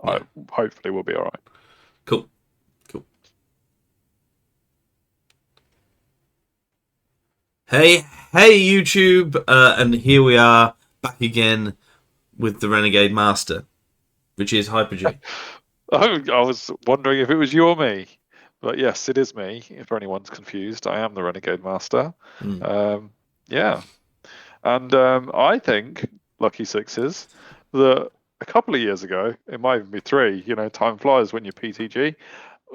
hopefully we'll be all right. Cool. Cool. Hey, hey, YouTube, and here we are back again with the Renegade Master, which is Hyper-G. I was wondering if it was you or me, but yes, it is me. If anyone's confused, I am the Renegade Master. Mm. Um, yeah, and I think Lucky Sixes that a couple of years ago, it might even be three. Time flies when you're PTG.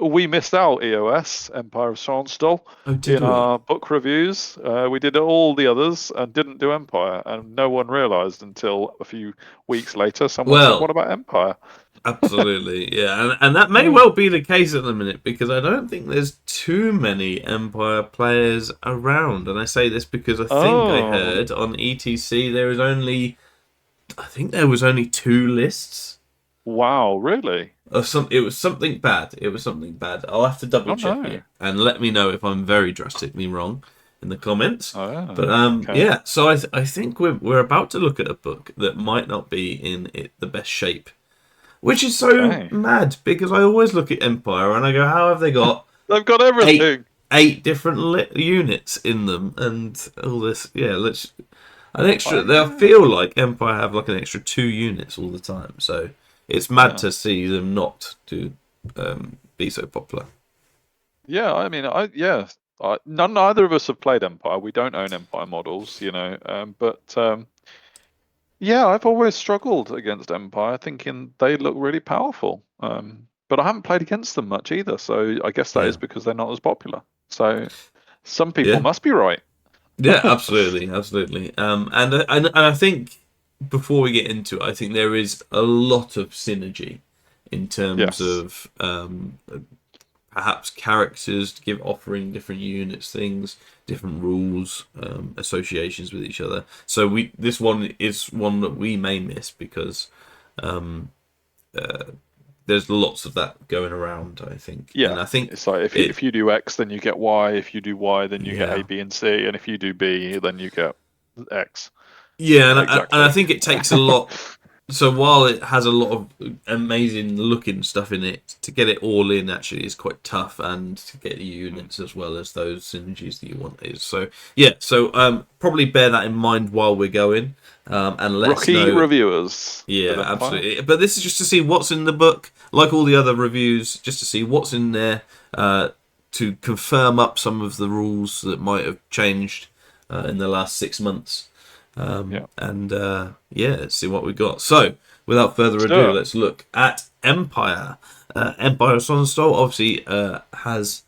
We missed out EOS, Empire of Sonnstahl, Oh, did in we? our book reviews. We did all the others and didn't do Empire, and no one realised until a few weeks later. Someone said, "What Well, about Empire?" absolutely, yeah, and that may Oh, well be the case at the minute because I don't think there's too many Empire players around, and I say this because I think I oh, heard on ETC I think there was only two lists. wow, really? It was something bad. It was something bad. I'll have to double Oh check no. it and let me know if I'm very drastically wrong in the comments. Oh, But okay. yeah. So I think we're about to look at a book that might not be in the best shape, which is so Okay. mad because I always look at Empire and I go, how have they got They've got eight everything. eight different units in them and all this? Yeah, let's an extra. Oh They'll yeah. feel like Empire have like an extra two units all the time. So it's mad Yeah. to see them not to be so popular. Yeah, I mean, neither of us have played Empire. We don't own Empire models, but yeah, I've always struggled against Empire, thinking they look really powerful. But I haven't played against them much either, so I guess that Yeah, is because they're not as popular. So some people yeah, must be right. yeah. Absolutely, absolutely. And I think before we get into it, I think there is a lot of synergy in terms Yes. of perhaps characters to give offering different units things, different rules, associations with each other. So we this one is one that we may miss because um, there's lots of that going around, I think, Yeah. and I think It's like it if you do X, then you get Y. If you do Y, then you get A, yeah. B, and C. And if you do B, then you get X. Yeah, and I Exactly. think it takes a lot. So while it has a lot of amazing looking stuff in it, to get it all in actually is quite tough, and to get the Mm. units as well as those synergies that you want is so yeah. So probably bear that in mind while we're going, and let us Rookie know. reviewers Yeah, with Empire. absolutely. But this is just to see what's in the book, like all the other reviews, just to see what's in there, to confirm up some of the rules that might have changed in the last 6 months. Yeah. And yeah, let's see what we got. So, without further ado, So, let's look at Empire. Empire of Sonnstahl obviously has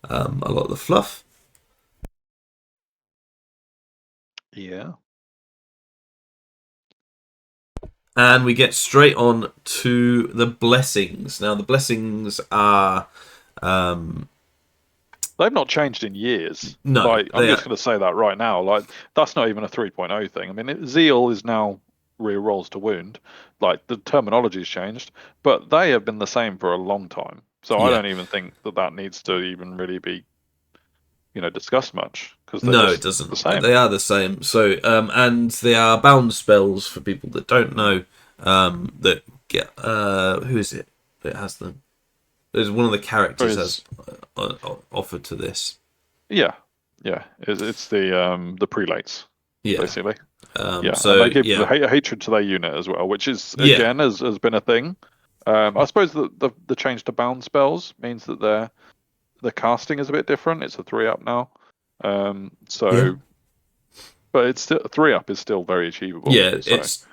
a lot of the fluff. yeah. And we get straight on to the blessings. Now, the blessings are. Um, They've not changed in years. no, Like, I'm they just are. going to say that right now. Like, that's not even a 3.0 thing. I mean, Zeal is now rear rolls to wound. Like, the terminology's changed, but they have been the same for a long time. So I Yeah. don't even think that needs to even really be, discussed much because they're No, it just the doesn't. same. They are the same. So, and they are bound spells for people that don't know. That get who is it that has them? There's one of the characters has Whereas, offered to this. yeah, yeah, it's the prelates Yeah. basically. Yeah, and So they give the yeah, hatred to their unit as well, which is yeah, again has been a thing. I suppose the change to bound spells means that the casting is a bit different. It's a 3-up now. yeah, So but it's still 3-up is still very achievable. yeah. So It's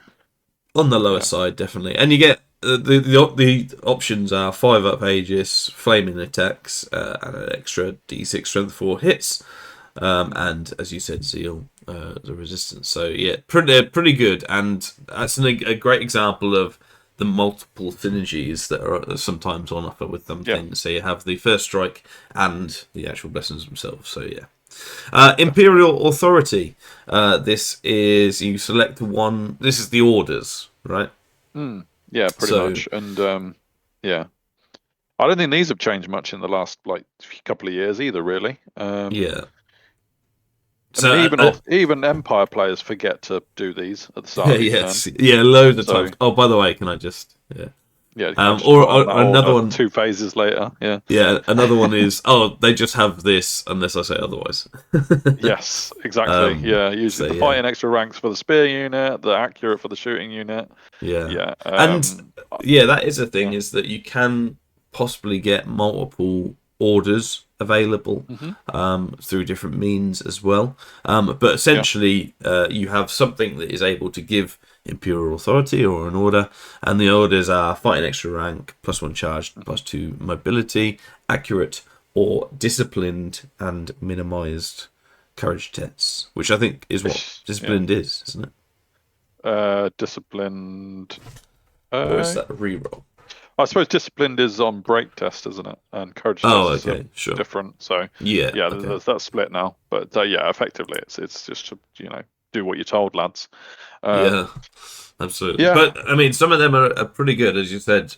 on the lower yeah, side definitely, and you get the options are 5-up Aegis, flaming attacks, and an extra D6 strength for hits. And as you said, Zeal, the resistance. So yeah, pretty good, and that's a great example of the multiple synergies that are sometimes on offer with some yeah, things. So you have the first strike and the actual blessings themselves. So yeah, definitely. Imperial Authority. This is you select one. This is the orders, right? Yeah, pretty So much. And yeah, I don't think these have changed much in the last like couple of years either, really. yeah, I mean, so even Empire players forget to do these at the start yeah, of each turn. yes, yeah, loads of So times. Oh, by the way, can I just yeah. Yeah, you can just put on that Another order one. 2 phases later. Yeah. Yeah, another one is, oh, they just have this unless I say otherwise. Yes, exactly. Yeah, usually So the yeah, fighting extra ranks for the spear unit, the accurate for the shooting unit. yeah, Yeah. and yeah, that is a thing, Yeah. is that you can possibly get multiple orders available Hmm. through different means as well. But Yeah. essentially, you have something that is able to give imperial authority or an order, and the orders are fighting extra rank, +1 charge, Hmm. +2 mobility, accurate or disciplined, and minimized courage tests, which I think is what Yeah. disciplined is, isn't it? Disciplined. Or is Uh, that a reroll? I suppose disciplined is on break test, isn't it? And courage Oh, tests are okay, sure. different. So Yeah, yeah, okay. that's split now. But yeah, effectively, it's just to, do what you're told, lads. Yeah, Um, absolutely. yeah, But I mean, some of them are pretty good, as you said.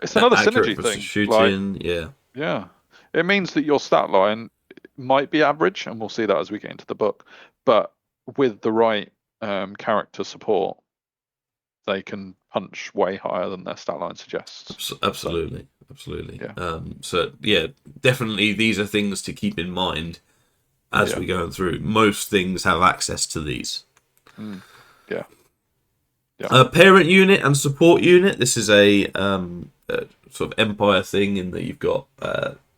it's another Accurate synergy for thing. Like, shooting. Yeah, yeah, it means that your stat line might be average, and we'll see that as we get into the book. But with the right character support, they can punch way higher than their stat line suggests. So absolutely, absolutely. yeah, So yeah, definitely these are things to keep in mind as yeah, we go through. Most things have access to these. mm, yeah, yeah, Parent unit and support unit. This is a sort of empire thing in that you've got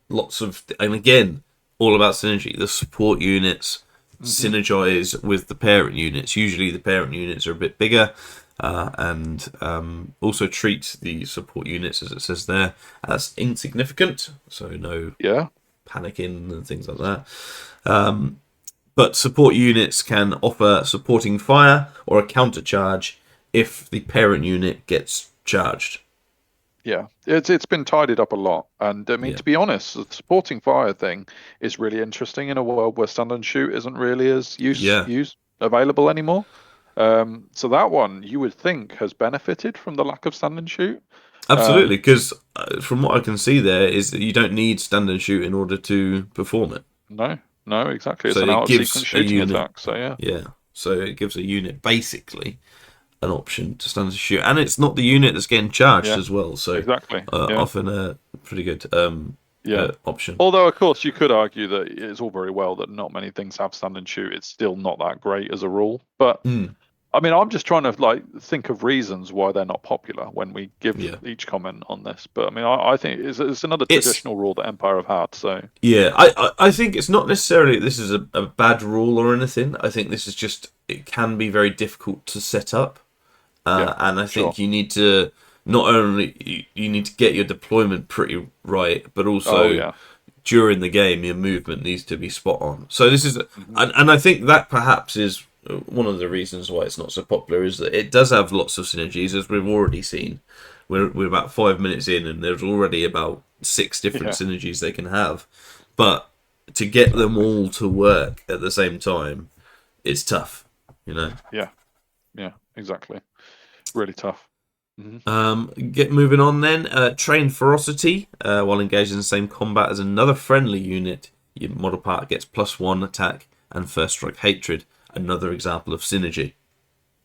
lots of, and again, all about synergy. The support units hmm, synergize with the parent units. Usually, the parent units are a bit bigger, and also treat the support units, as it says there, as insignificant. So no yeah, panicking and things like that. But support units can offer supporting fire or a counter charge if the parent unit gets charged. yeah. It's been tidied up a lot, and I mean, Yeah. to be honest, the supporting fire thing is really interesting in a world where stand and shoot isn't really as Yeah. use available anymore. So that one you would think has benefited from the lack of stand and shoot. Absolutely, Um, because from what I can see there is that you don't need stand and shoot in order to perform it. no, no, exactly. So It's an it out of sequence gives a shooting unit, attack. So yeah, yeah. So it gives a unit basically an option to stand and shoot, and it's not the unit that's getting charged yeah, as well. So exactly. Yeah, often a pretty good yeah. option. Although, of course, you could argue that it's all very well that not many things have stand and shoot. It's still not that great as a rule. But Mm, I mean, I'm just trying to like think of reasons why they're not popular when we give yeah. each comment on this. But I mean, I think it's another It's traditional rule that Empire have had. So Yeah, I think it's not necessarily this is a bad rule or anything. I think this is just, it can be very difficult to set up, yeah, and I sure. think you need to not only you need to get your deployment pretty right, but Oh also yeah. during the game your movement needs to be spot on. So this is, Hmm. and I think that perhaps is one of the reasons why it's not so popular, is that it does have lots of synergies, as we've already seen. We're about 5 minutes in, and there's already about 6 different Yeah, synergies they can have. But to get them exactly. all to work at the same time, it's tough, you know. Yeah, yeah, exactly. Really tough. Hmm. Get moving on then. Train ferocity while engaged in the same combat as another friendly unit. Your model part gets +1 attack and first strike hatred. Another example of synergy.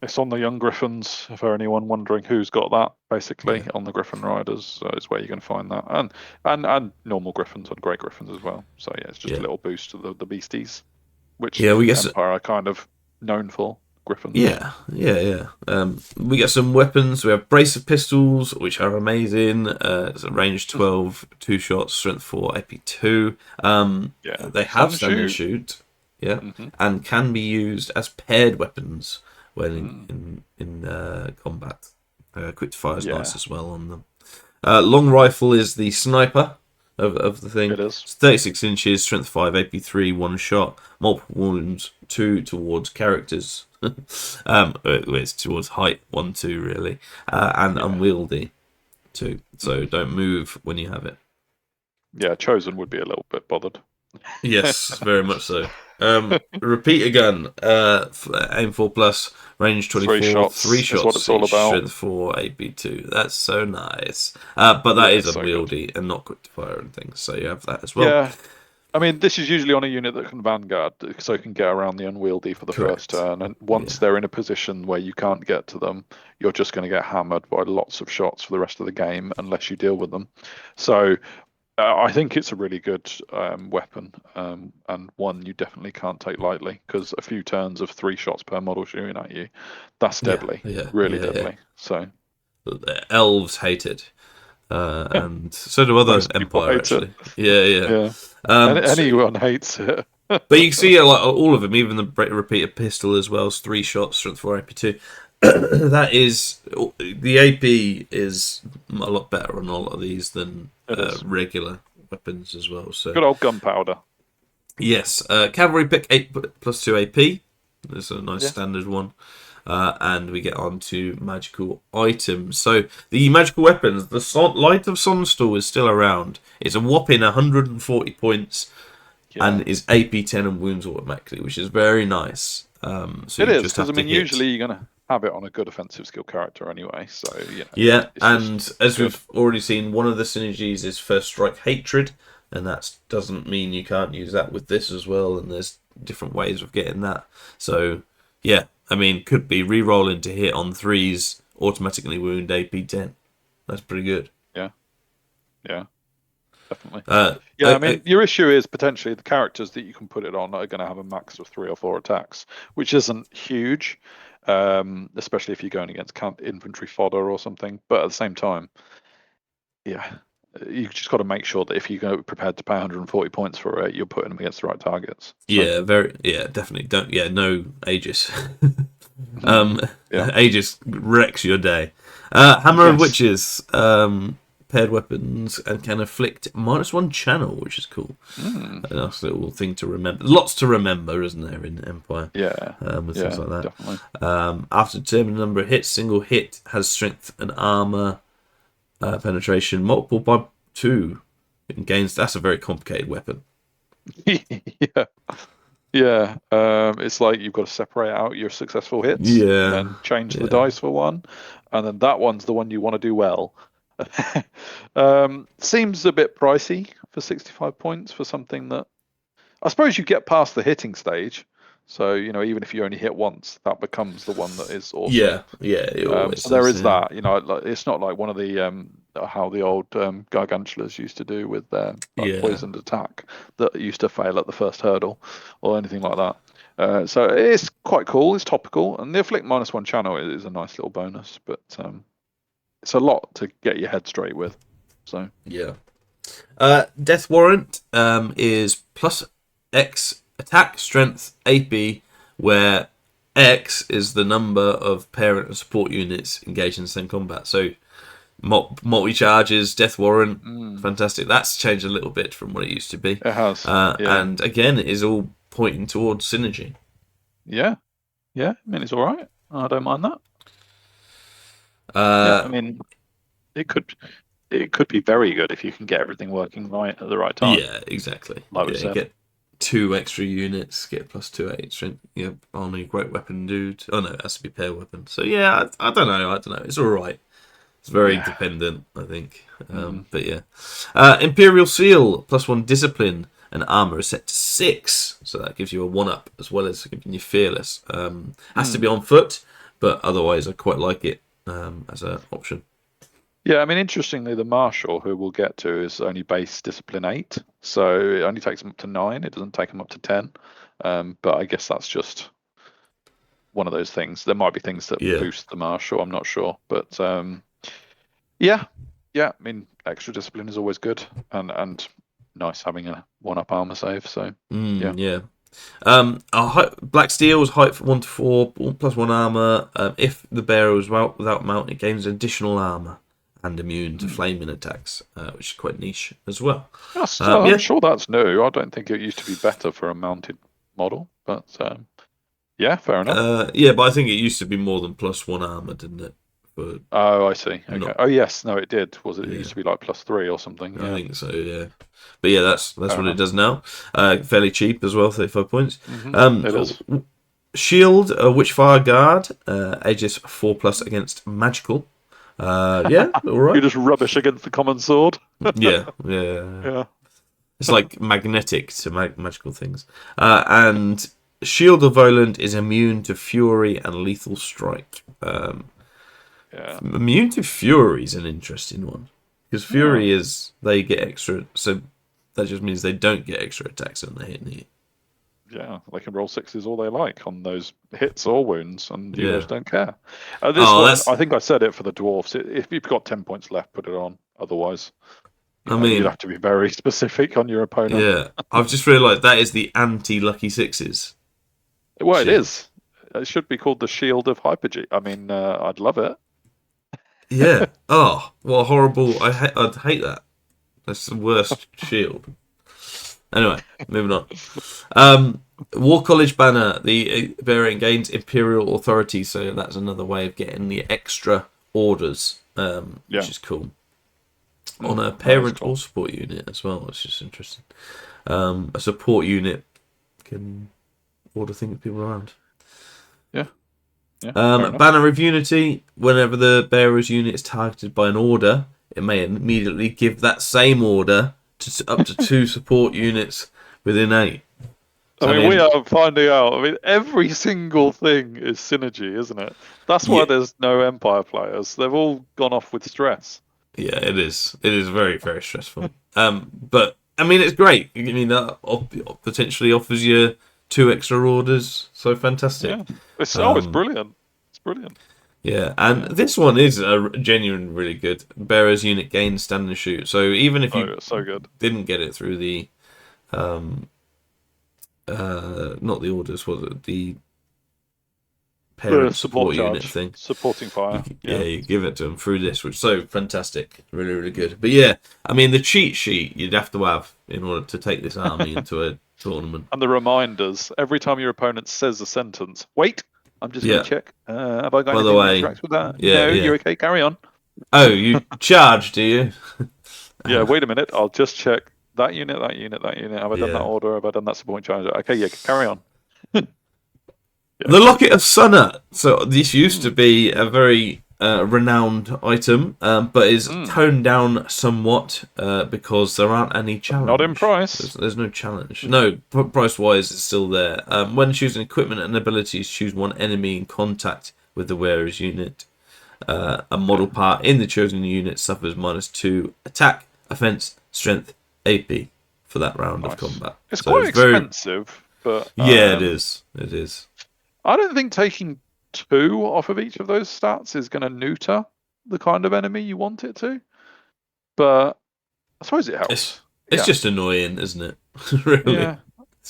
It's on the young Griffins, for anyone wondering who's got that. Basically, Yeah, on the Griffin Riders is where you can find that, and normal Griffins and Great Griffins as well. So yeah, it's just a yeah, little boost to the beasties, which yeah. We get Empire are kind of known for. Griffins. yeah. We get some weapons. We have brace of pistols, which are amazing. It's a range 12, 2 shots, strength 4, AP 2. Yeah, They have stand and stand and shoot. shoot, yeah, Hmm. and can be used as paired weapons when Mm. in combat. Quick fire is nice Yeah, as well on them. Long rifle is the sniper of the thing. it is. It's 36 inches, strength 5, AP 3, 1 shot, multiple wounds, 2 towards characters. It's towards height, 1, 2 really, and Yeah, unwieldy 2. So hmm, don't move when you have it. yeah. Chosen would be a little bit bothered. Yes, very much so. Repeater gun, aim 4 plus, range Three 24, three shots is what shots it's all each, about. strength 4, AP 2. That's so nice. But that Yeah, is it's so good. unwieldy and not quick to fire and things, so you have that as well. Yeah, I mean, this is usually on a unit that can vanguard, so it can get around the unwieldy for the first Correct. turn. And once Yeah. they're in a position where you can't get to them, you're just going to get hammered by lots of shots for the rest of the game unless you deal with them. So I think it's a really good weapon, and one you definitely can't take lightly, because a few turns of 3 shots per model shooting at you, that's Yeah. deadly, Yeah. really Yeah. Yeah. deadly. So Elves hate it, and so do other most people Empire hate it. actually. Yeah. Yeah. Yeah, So, anyone hates it. but you can see like all of them, even the repeated pistol as well. Is 3 shots, strength 4, AP2. That is the AP is a lot better on a lot of these than It is regular weapons as well. So good old gunpowder. yes, cavalry pick 8+2 AP. There's a nice Yeah. standard one. And we get on to magical items. So the magical weapons, the Light of Sonnstahl is still around. It's a whopping 140 points Yeah. and is AP10 and wounds automatically, which is very nice. So It you is, just because have I to mean, hit. usually you're gonna have it on a good offensive skill character anyway. So Yeah, it's just and as good. we've already seen, one of the synergies is First Strike Hatred, and that doesn't mean you can't use that with this as well. And there's different ways of getting that. So yeah, I mean, could be re-rolling to hit on 3s, automatically wound AP10. That's pretty good. Yeah, yeah, definitely. Uh, Yeah, I mean, your issue is potentially the characters that you can put it on are going to have a max of 3 or 4 attacks, which isn't huge, especially if you're going against infantry fodder or something. But at the same time, yeah, you just got to make sure that if you go prepared to pay 140 points for it, you're putting them against the right targets. So, yeah, definitely. Don't, no Aegis. um, yeah, Aegis wrecks your day. Hammer of yes. Witches, paired weapons and can afflict -1 channel, which is cool. Mm, A nice little thing to remember. Lots to remember, isn't there, in Empire? yeah, With things yeah, like that. definitely. After determined number of hits, single hit has strength and armor penetration multiple by 2. It gains. That's a very complicated weapon. Yeah. Yeah, it's like you've got to separate out your successful hits and Yeah, then change the yeah, dice for one, and then that one's the one you want to do well. Seems a bit pricey for 65 points for something that I suppose you get past the hitting stage. So, even if you only hit once, that becomes the one that is awesome. yeah, yeah. It always So there does. is Yeah, that. It's not like one of the how the old gargantulas used to do with their like yeah, poisoned attack that used to fail at the first hurdle or anything like that. So it's quite cool. It's topical, and the afflict -1 channel is a nice little bonus, but it's a lot to get your head straight with. So yeah. Death Warrant is +X attack, strength, AP, where X is the number of parent and support units engaged in the same combat. So multi charges, Death Warrant, fantastic. That's changed a little bit from what it used to be. it has, yeah, And again, it is all pointing towards synergy. yeah, yeah. I mean, it's all right. I don't mind that. Yeah, I Uh, mean, it could be very good if you can get everything working right at the right time. yeah, exactly. Like we Yeah, said. get 2 extra units, get +2 strength. Yeah, only great weapon dude. Oh no, it has to be pair weapon. So yeah, I don't know. It's all right. It's very Yeah. dependent, I think. Mm. But yeah, Imperial Seal +1 discipline and armor is set to 6, so that gives you a 1-up as well as giving you fearless. Has to be on foot, but otherwise I quite like it as an option. Yeah, I mean, interestingly, the Marshal, who we'll get to, is only base discipline 8, so it only takes him up to 9. It doesn't take him up to 10. But I guess that's just one of those things. There might be things that Yeah, boost the Marshal. I'm not sure, but yeah, I mean, extra discipline is always good, and nice having a 1-up armor save. So yeah. yeah. Black Steel is height from 1 to 4, +1 armor. If the bearer is without mount, it gains additional armor and immune to flaming attacks, which is quite niche as well. I'm sure that's new. I don't think it used to be better for a mounted model, but yeah, fair enough. Yeah, but I think it used to be more than +1 armor, didn't it? For Oh, I see. Okay. not, Oh, yes. No, it did. Was it? It yeah, used to be like +3 or something. I Yeah. think so. Yeah, but yeah, that's Fair what it enough. does now. Fairly cheap as well, 35 points. It is. Shield, Witchfire Guard, Aegis 4+ against magical. Yeah, all You're right. just rubbish against the common sword. Yeah. Yeah. It's like magnetic to magical things. And Shield of Voland is immune to Fury and Lethal Strike. Yeah. Immune to Fury is an interesting one. Because Fury Oh, is, they get extra, so that just means they don't get extra attacks when they hit you. yeah. They can roll sixes all they like on those hits or wounds, and you Yeah. just don't care. This Oh, one, that's, I think I said it for the dwarfs. If you've got 10 points left, put it on. Otherwise, I you'd mean, have to be very specific on your opponent. yeah. I've just realised that is the anti-Lucky Sixes Well, it shield. is. It should be called the Shield of Hyperg. I mean, I'd love it. Yeah. Oh, what a horrible. I'd hate that. That's the worst shield. Anyway, moving on. War College banner. The variant gains Imperial authority, so that's another way of getting the extra orders, which Yeah, is cool. On a that is parent cool. or support unit as well, which is interesting. A support unit can order things people around. Yeah, yeah, fair enough. Banner of Unity. Whenever the bearer's unit is targeted by an order, it may immediately give that same order to up to 2 support units within 8. I So, I mean, we mean, are finding out. I mean, every single thing is synergy, isn't it? That's why yeah, there's no Empire players. They've all gone off with stress. yeah, it is. It is very, very stressful. But I mean, it's great. I mean, that potentially offers you 2 extra orders. So fantastic. Yeah, it's Um, brilliant. It's brilliant. yeah, and Yeah, this one is a genuine, really good. Bearer's unit gains stand and shoot. So even if you so good. didn't get it through the um, not the orders, was it the The parent support support unit charge, thing? supporting fire. Yeah, Yeah, you give it to them through this, which is so fantastic, really, really good. But yeah, I mean, the cheat sheet you'd have to have in order to take this army into a tournament. and the reminders every time your opponent says a sentence. Wait, I'm just going Yeah. to check. Have I got By the anything that way, interacts with that? yeah, No, yeah. you're okay. Carry on. Oh, you charge, do you? Yeah, wait a minute. I'll just check that unit, that unit, that unit. Have I done that Yeah. order? Have I done that support charge? Okay, yeah, carry on. Yeah, The good. Locket of Sunna. So this used to be a very renowned item, but is toned down somewhat because there aren't any Not in challenge. price. There's no challenge. No, price-wise, it's still there. When choosing equipment and abilities, choose one enemy in contact with the wearer's unit. A model part in the chosen unit suffers -2 attack, offense, strength, AP for that round of Nice. combat. It's So quite it's very, expensive, but yeah, it is. It is. I don't think taking 2 off of each of those stats is going to neuter the kind of enemy you want it to. But I suppose it It's helps. it's Yeah. just annoying, isn't it? Really. Yeah.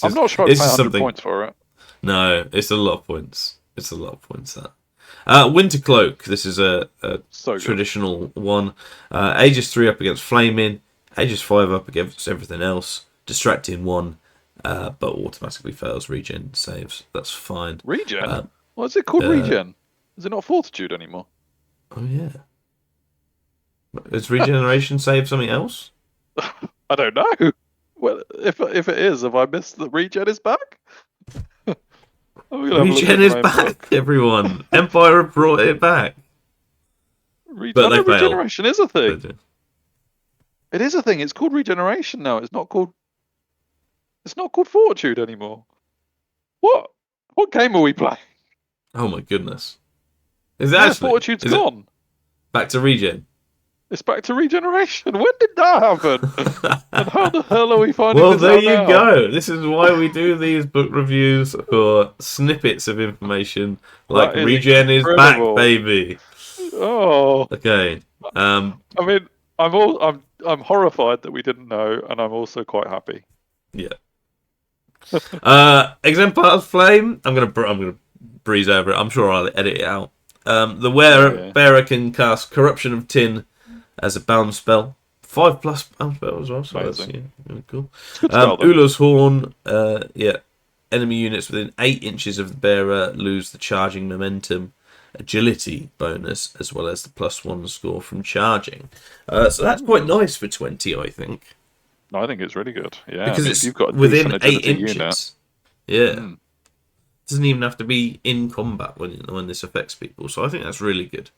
I'm not sure I'd It's pay just 100 something. points for it. No, it's a lot of points. It's a lot of points. That Winter Cloak. This is a So good. traditional one. Aegis 3 up against Flaming. Aegis 5 up against everything else. Distracting 1, but automatically fails regen saves. That's fine. Regen? What is it called, regen? Is it not Fortitude anymore? Oh yeah. Is regeneration save something else? I don't know. Well, if it is, have I missed that regen is back? I'm gonna have a look Regen at is my back, book. everyone. Empire have brought it back. But I know they failed. regeneration is a They thing. did. It is a thing. It's called regeneration now. It's not called Fortitude anymore. What? What game are we playing? Oh my goodness. Is it Yeah, actually? Fortitude's Is it gone. back to regen? It's back to regeneration. When did that happen? And how the hell are we finding Well, this there out you now? go. This is why we do these book reviews for snippets of information like That is regen is incredible. back, baby. Oh, Okay. I mean, I'm horrified that we didn't know, and I'm also quite happy. Yeah. Exemplar's Flame. I'm gonna breeze over it. I'm sure I'll edit it out. The Yeah. bearer can cast Corruption of Tin as a bound spell. 5+ bound spell as well. So that's Amazing. really cool. It's good spell, though. Ula's Horn. Yeah. Enemy units within 8 inches of the bearer lose the charging momentum, agility bonus, as well as the +1 score from charging. So that's quite nice for 20, I think. No, I think it's really good. Yeah, Because I mean, it's if you've got a within decent 8 agility inches. unit, Yeah. Doesn't even have to be in combat when this affects people. So I think that's really good.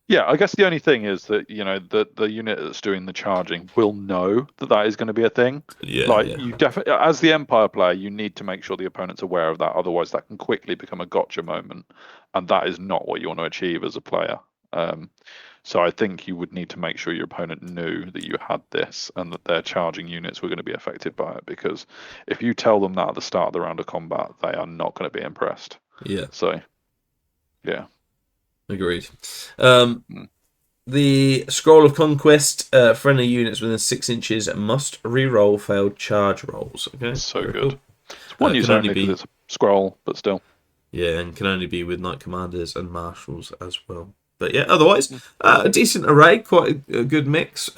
Yeah, I guess the only thing is that, the unit that's doing the charging will know that that is going to be a thing. Yeah, Like, yeah, you definitely, as the Empire player, you need to make sure the opponent's aware of that. Otherwise, that can quickly become a gotcha moment, and that is not what you want to achieve as a player. Um, so I think you would need to make sure your opponent knew that you had this and that their charging units were going to be affected by it. Because if you tell them that at the start of the round of combat, they are not going to be impressed. yeah. So yeah. Agreed. Mm. The Scroll of Conquest, friendly units within 6 inches must re-roll failed charge rolls. Okay, So very good. cool. It's one use Can only only because be it's a scroll, but still. Yeah, and can only be with knight commanders and marshals as well. But yeah, otherwise, Mm. a decent array, quite a good mix.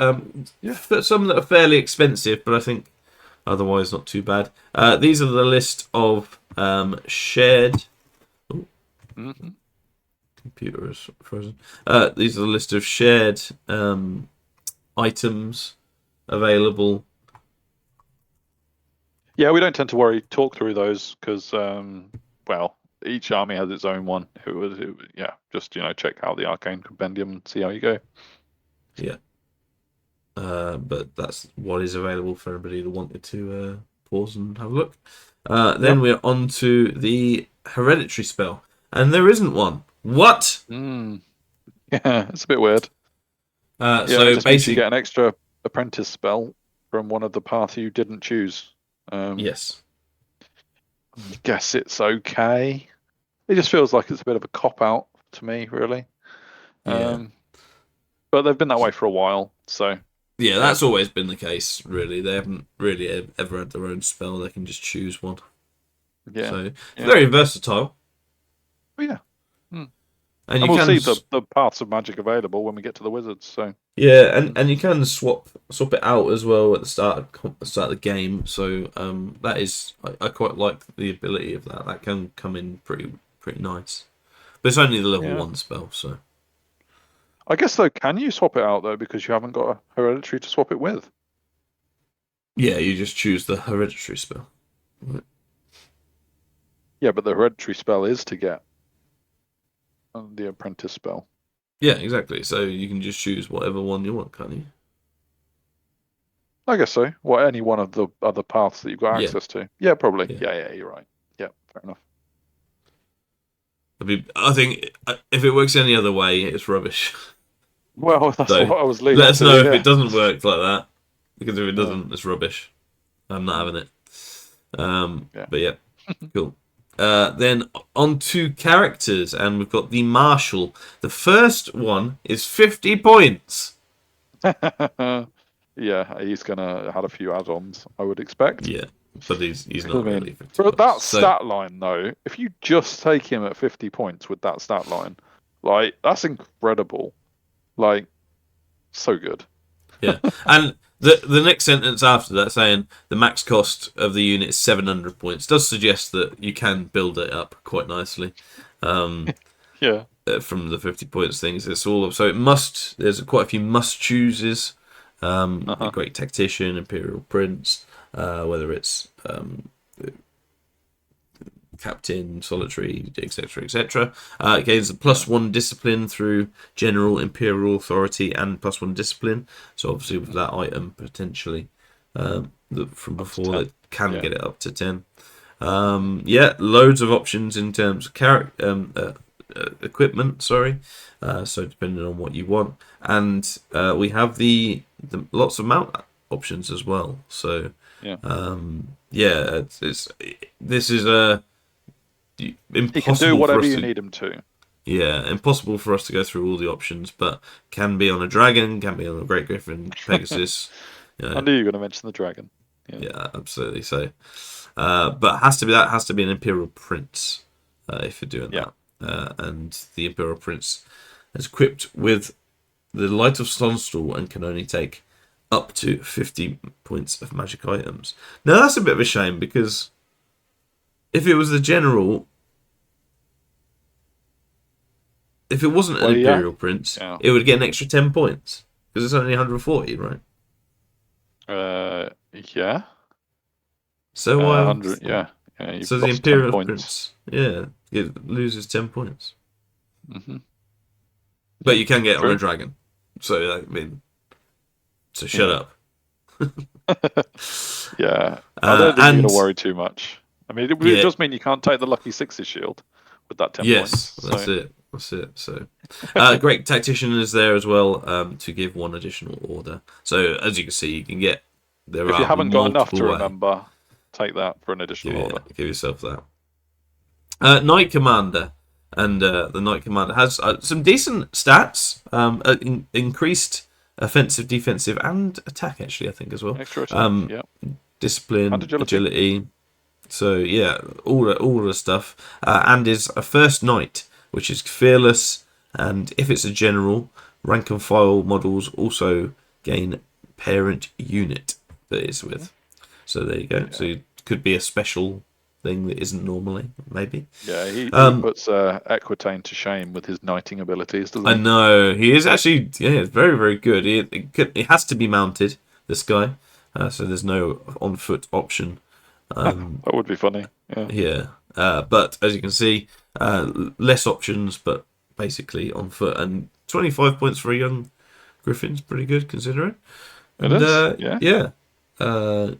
Yeah. Some that are fairly expensive, but I think otherwise not too bad. These are the list of shared. Oh, Hmm. computer is frozen. These are the list of shared items available. Yeah, we don't tend to talk through those because, well, each army has its own one. Yeah, just check out the Arcane Compendium and see how you go. Yeah, but that's what is available for everybody that wanted to pause and have a look. Then Yep. we're on to the hereditary spell, and there isn't one. What? Mm. Yeah, it's a bit weird. Yeah, it So just means you basic, get an extra apprentice spell from one of the paths you didn't choose. Um, yes, I guess it's okay. It just feels like it's a bit of a cop out to me, really. yeah, Um, but they've been that way for a while, so yeah. yeah, That's always been the case. Really, they haven't really ever had their own spell. They can just choose one. yeah, So it's yeah. very versatile, But yeah. Hmm. and And you we'll can see the paths of magic available when we get to the wizards. So yeah, mm, and you can swap it out as well at the start of the game. So that is I quite like the ability of that. That can come in pretty nice. But it's only the level yeah, 1 spell, so I guess though, can you swap it out though because you haven't got a hereditary to swap it with? yeah, you just choose the hereditary spell. Yeah, but the hereditary spell is to get the apprentice spell. Yeah, exactly. So you can just choose whatever one you want, can't you? I guess so. Well, any one of the other paths that you've got Yeah, access to. Yeah, probably. yeah. Yeah, yeah, you're right. Yeah, fair enough. I think if it works any other way, it's rubbish. Well, that's So what I was leading let us know to. if it Yeah. doesn't work like that. Because if it Yeah. doesn't, it's rubbish. I'm not Mm, having it. yeah. But yeah, cool. Then on to characters, and we've got the Marshal. The first one is 50 points. Yeah, he's gonna had a few add-ons, I would expect. Yeah, but he's 'Cause, I not mean, really 50 for points. that So stat line though, if you just take him at 50 points with that stat line, like that's incredible. Like so good. yeah, and the next sentence after that saying the max cost of the unit is 700 points does suggest that you can build it up quite nicely. Um, Yeah. from the 50 points things, it's all so it must. There's quite a few must chooses. A Uh-huh. great tactician, imperial prince, whether it's captain, solitary, etc., etc. It gains a Yeah. +1 discipline through general imperial authority and +1 discipline. So obviously with that item potentially from Up to before 10. that can Yeah. get it up to 10. Yeah, loads of options in terms of equipment. Sorry, so depending on what you want, and we have the lots of mount options as well. So Yeah. yeah, it's this is a He can do impossible for whatever us you to need him to. impossible for us to go through all the options, but can be on a dragon, can be on a great griffin, Pegasus. You I know, knew you were gonna mention the dragon. Yeah. yeah, absolutely. So, but has to be an imperial prince if you're doing Yeah. that, and the imperial prince is equipped with the light of Sonnstahl and can only take up to 50 points of magic items. Now that's a bit of a shame because if it was the general, if it wasn't an Well, yeah. imperial prince, Yeah. it would get an extra 10 points because it's only 140, right? Yeah. So why? 100. Yeah. Yeah. You've So the lost 10 imperial points. prince, yeah, it loses 10 points. Hmm. but Yeah, you can get on a true. dragon. So I mean, so shut Yeah. up. Yeah, I don't think you're And going to worry too much. I mean, it yeah, does mean you can't take the lucky sixes shield with that 10 yes, points. that's So it. That's it. So, great tactician is there as well to give one additional order. So as you can see, you can get there if you are haven't got enough multiple to way. remember, take that for an additional order. Give yourself that. Knight Commander, and the Knight Commander has some decent stats. Increased offensive, defensive, and attack actually, I think as well. Extra attack, yeah, and Discipline, agility. agility. So yeah, all the stuff, and is a first knight, which is fearless, and if it's a general, rank and file models also gain parent unit that it's with. So there you go. Yeah. So it could be a special thing that isn't normally, maybe. Yeah, he puts Equitane to shame with his knighting abilities, doesn't I he? know he is actually very very good. It has to be mounted, this guy, so there's no on foot option. That would be funny. Yeah. Yeah, but as you can see, less options, but basically on foot, and 25 points for a young Griffin's pretty good considering. It And is. Yeah. yeah, uh,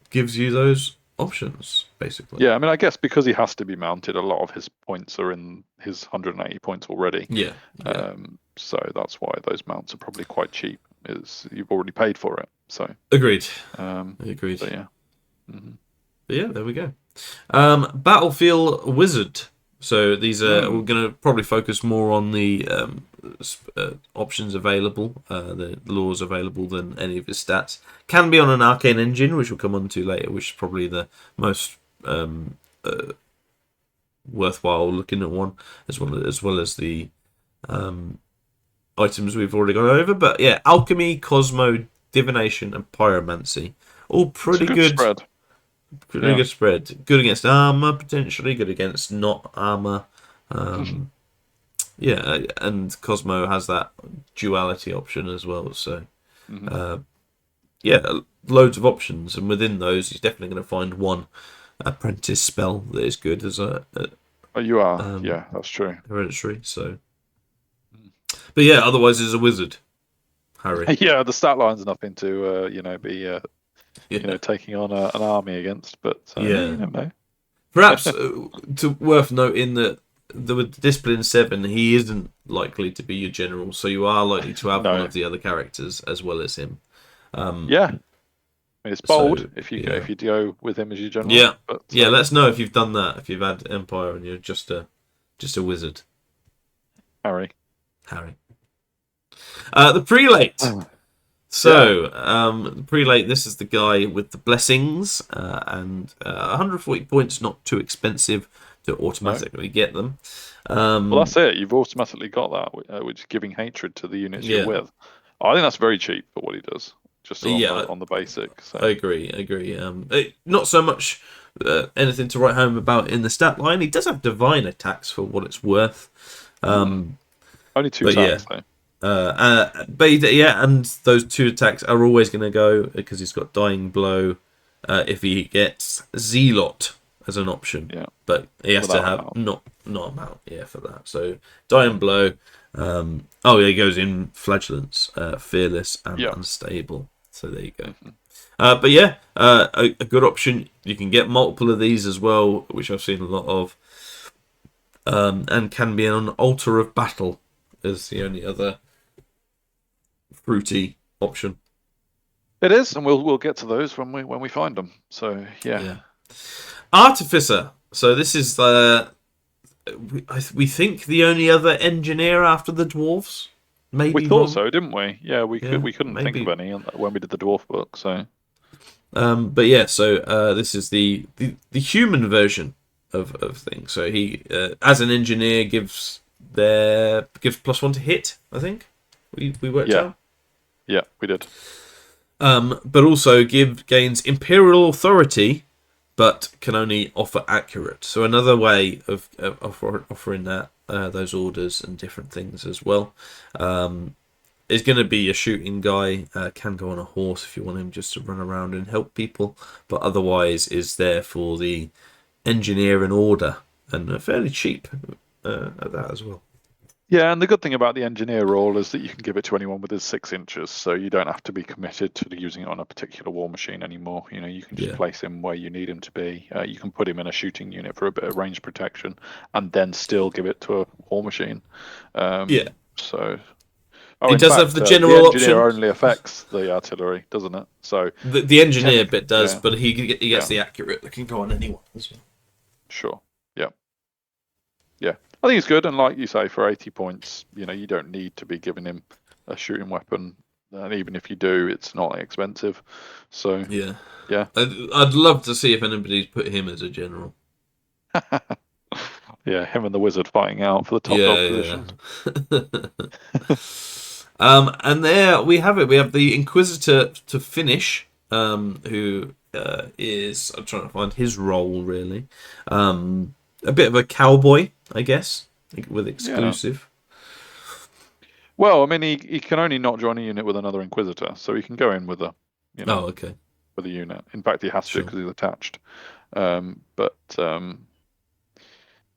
gives you those options basically. Yeah, I mean, I guess because he has to be mounted, a lot of his points are in his 180 points already. Yeah, yeah. So that's why those mounts are probably quite cheap. Is you've already paid for it. So Agreed. Agreed. Agreed. Yeah. Mm-hmm. But yeah, there we go. Battlefield Wizard. So these are we're going to probably focus more on the options available, the laws available than any of his stats. Can be on an arcane engine, which we'll come on to later, which is probably the most worthwhile looking at one, as well as the items we've already gone over. But yeah, alchemy, cosmo, divination, and pyromancy, all It's a pretty good good. spread. Pretty Yeah. good spread. Good against armor, potentially. Good against not armor. Yeah, and Cosmo has that duality option as well. So, yeah, loads of options, and within those, he's definitely going to find one apprentice spell that is good as a Oh, you are. Yeah, that's true. hereditary. So, but yeah, otherwise, he's a wizard. Harry. Yeah, the stat line's nothing to be Yeah. taking on an army against, but Yeah. you never know. Perhaps worth noting that with Discipline 7, he isn't likely to be your general, so you are likely to have one No. of the other characters as well as him. Yeah, I mean, it's bold So, if you yeah. if you go with him as your general. Yeah, but yeah. Let us know if you've done that. If you've had Empire and you're just a wizard, Harry. The prelate. Oh. So, the prelate. This is the guy with the blessings, and 140 points. Not too expensive to automatically get them. Well, that's it. You've automatically got that, which is giving hatred to the units Yeah. you're with. I think that's very cheap for what he does, just on the basic. So. I agree. Not so much anything to write home about in the stat line. He does have divine attacks for what it's worth. Only 2 attacks though. But yeah, and those 2 attacks are always going to go because he's got dying blow. If he gets zealot as an option, Yeah, but he has to have not amount, for that. So dying blow. He goes in flagellants, fearless and unstable. So there you go. But yeah, a good option. You can get multiple of these as well, which I've seen a lot of, and can be on altar of battle as the only other fruity option. It is, and we'll get to those when we find them. So yeah. Artificer. So this is we think the only other engineer after the dwarves. Maybe we thought so, didn't we? Yeah, we couldn't think maybe. of any when we did the dwarf book. So, but yeah, so this is the human version of things. So he, as an engineer, gives +1 to hit. I think we worked out. Yeah, we did. But also gains imperial authority, but can only offer accurate. So another way of offering that those orders and different things as well. Is going to be a shooting guy. Can go on a horse if you want him just to run around and help people, but otherwise is there for the engineer and order, and fairly cheap at that as well. Yeah, and the good thing about the engineer role is that you can give it to anyone within 6 inches, so you don't have to be committed to using it on a particular war machine anymore. You can just Yeah. place him where you need him to be. You can put him in a shooting unit for a bit of range protection, and then still give it to a war machine. Yeah. So, It in does have fact, the the general engineer option. only affects the artillery, doesn't it? So, The engineer technically, bit does, yeah, but he gets yeah, the accurate that can go on anyone as well. sure, yeah. Yeah, I think it's good. And like you say, for 80 points, you don't need to be giving him a shooting weapon. And even if you do, it's not expensive. So, Yeah. yeah. I'd love to see if anybody's put him as a general. Yeah, him and the wizard fighting out for the top dog Yeah, position. yeah. And there we have it. We have the Inquisitor to finish, who is I'm trying to find his role really. A bit of a cowboy, I guess, with Yeah. exclusive. Well, I mean, he can only not join a unit with another Inquisitor, so he can go in with you know, Oh, okay, with a unit. In fact, he has to sure. because he's attached. But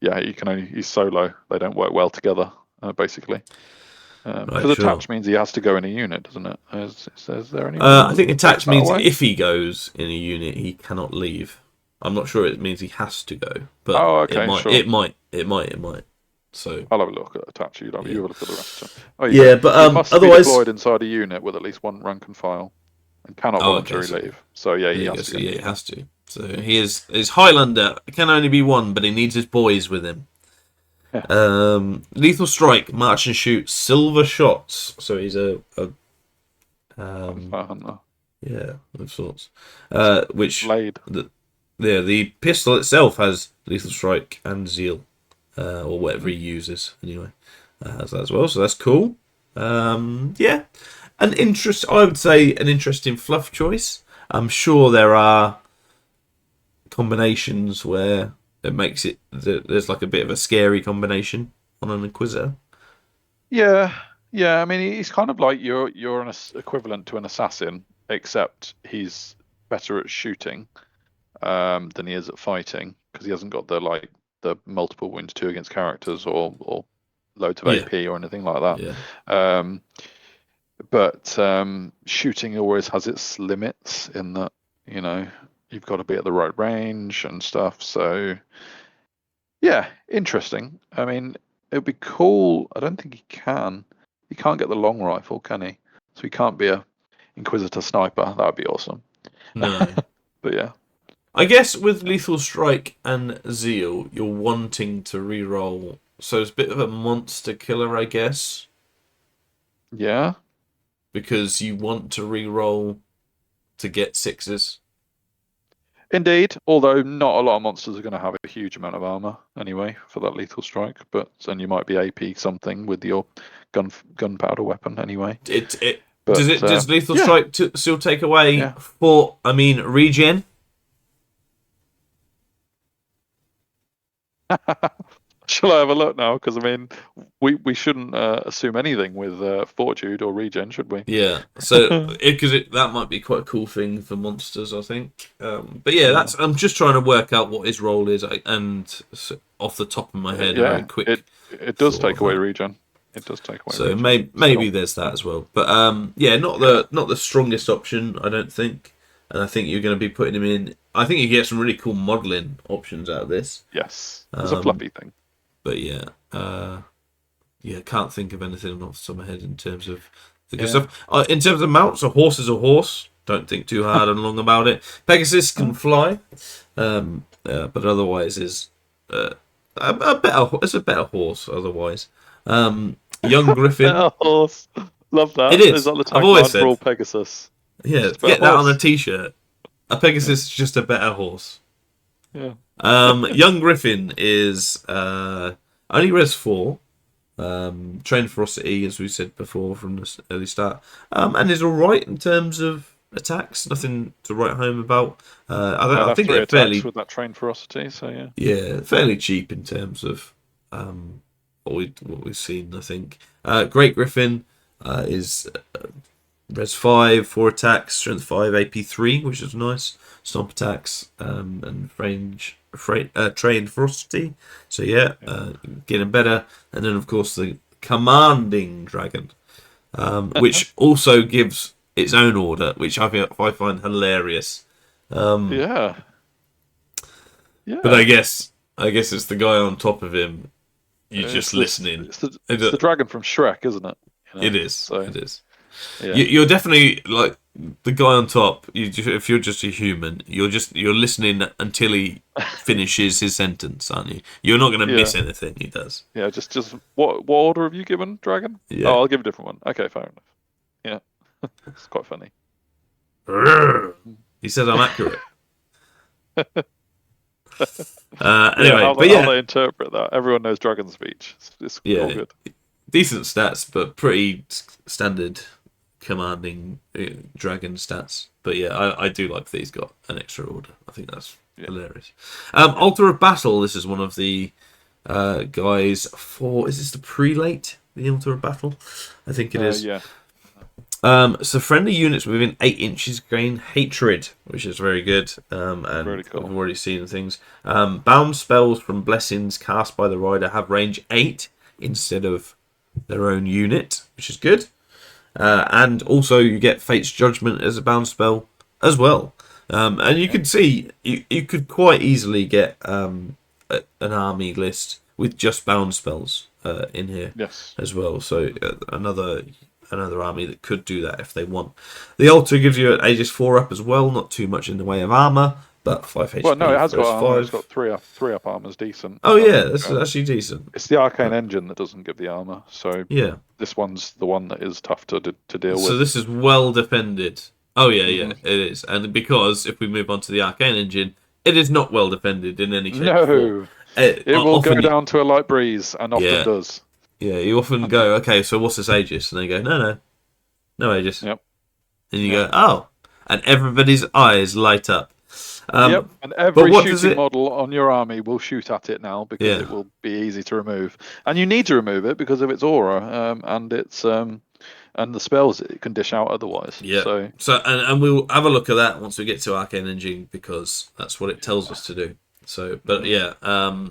yeah, he's solo. They don't work well together, basically. Right, Because sure. attached means he has to go in a unit, doesn't it? Is there any rule I think that takes attached that means away? if he goes in a unit, he cannot leave. I'm not sure it means he has to go, but Oh, it okay, might, sure. it might, it might, it might. So I'll have a look at attach. You yeah, have a look at the rest. Oh, you go. yeah, but He must be otherwise, deployed inside a unit with at least one rank and file, and cannot oh, okay, voluntarily so leave. So yeah, there he you go. has to So go in yeah, a it unit. has to. So he is his Highlander can only be one, but he needs his boys with him. Yeah, Lethal strike, march and shoot, silver shots. So he's a fire hunter. yeah of sorts. Which Blade. the pistol itself has lethal strike and zeal, or whatever he uses anyway. Has that as well, so that's cool. Yeah, I would say an interesting fluff choice. I'm sure there are combinations where it makes it there's like a bit of a scary combination on an Inquisitor. Yeah, yeah. I mean, he's kind of like you're an equivalent to an assassin, except he's better at shooting than he is at fighting because he hasn't got the multiple wounds two against characters or loads of Yeah, AP or anything like that. yeah, Um, but shooting always has its limits in that you know you've got to be at the right range and stuff. So yeah, interesting. I mean, it'd be cool. I don't think he can. He can't get the long rifle, can he? So he can't be a Inquisitor sniper. That would be awesome. no. But yeah, I guess with lethal strike and zeal, you're wanting to re-roll, so it's a bit of a monster killer, I guess, yeah. because you want to re-roll to get sixes. Indeed, although not a lot of monsters are going to have a huge amount of armor anyway for that lethal strike, but and you might be AP something with your gunpowder weapon anyway. It But does lethal yeah, strike still take away yeah. regen? Shall I have a look now? Because I mean, we shouldn't assume anything with fortitude or regen, should we? Yeah, so because that might be quite a cool thing for monsters, I think. But yeah, Yeah, that's I'm just trying to work out what his role is, and off the top of my head, a very yeah. quick It does thought take of away that. regen. It does take away So regen maybe still. there's that as well. But yeah, Yeah. not the strongest option, I don't think. And I think you're going to be putting him in. I think you get some really cool modelling options out of this. Yes. It's a fluffy thing. But yeah, yeah, can't think of anything off the top of my head in terms of the good Yeah. stuff. In terms of mounts, a horse is a horse. Don't think too hard and long about it. Pegasus can fly, but otherwise is it's a better horse. Otherwise, young Griffin. Better horse. Love It that. Is is. that the I've always tagline for said, all Pegasus? yeah, Just a better get that on a horse. t-shirt. A Yeah. Pegasus is just a better horse. Yeah. Young Griffin is only res 4. Trained ferocity, as we said before from the early start, and is all right in terms of attacks. Nothing to write home about. I'd I have think three they're attacks fairly, with that train ferocity, so yeah. fairly cheap in terms of what we've seen. I think Great Griffin is res 5, 4 attacks, strength 5, AP 3, which is nice. Stomp attacks and trained ferocity. So yeah, Yeah. getting better. And then of course the Commanding Dragon, which also gives its own order, which I find hilarious. Yeah, But I yeah. guess it's the guy on top of him. You're It's just this. listening. It's the dragon from Shrek, isn't it? It is. So It is. yeah, You're definitely like the guy on top. If you're just a human, you're listening until he finishes his sentence, aren't you? You're not going to yeah, miss anything he does. yeah. Just what order have you given dragon? Yeah. Oh, I'll give a different one. Okay, fair enough. Yeah, it's quite funny. He says I'm accurate. Yeah, Anyway, but how yeah, they interpret that. Everyone knows dragon speech. It's all yeah, good. decent stats, but pretty standard commanding dragon stats. But yeah, I do like that he's got an extra order. I think that's Yeah, hilarious. yeah. Altar of Battle. This is one of the guys for. Is this the prelate? The Altar of Battle? I think it is. Yeah. So friendly units within 8 inches gain hatred, which is very good. And Really cool. I've already seen things. Bound spells from blessings cast by the rider have range 8 instead of their own unit, which is good. And also you get Fate's Judgment as a bound spell as well. And you can see you could quite easily get an army list with just bound spells in here Yes. as well. So another army that could do that if they want. The altar gives you an Aegis 4 up as well, not too much in the way of armor, but 5 HP. Well, no, it has got versus armor. It's 5. got three up armor's decent. Oh yeah, this is actually decent. It's the arcane engine that doesn't give the armor, so Yeah. this one's the one that is tough to deal So with. this is well defended. Oh yeah, yeah, Mhm. it is. And because if we move on to the arcane engine, it is not well defended in any shape or form. No, it will go Often, down to a light breeze, and often yeah, does. yeah. You often go, okay, so what's this Aegis? And they go, no Aegis. Yep. And you Yep. go, oh, and everybody's eyes light up. Yep, and But every what does shooting it? model on your army will shoot at it now because Yeah, it will be easy to remove, and you need to remove it because of its aura and its and the spells it can dish out otherwise. yeah. So So and we'll have a look at that once we get to arcane engine because that's what it tells us to do. So, but yeah, yeah,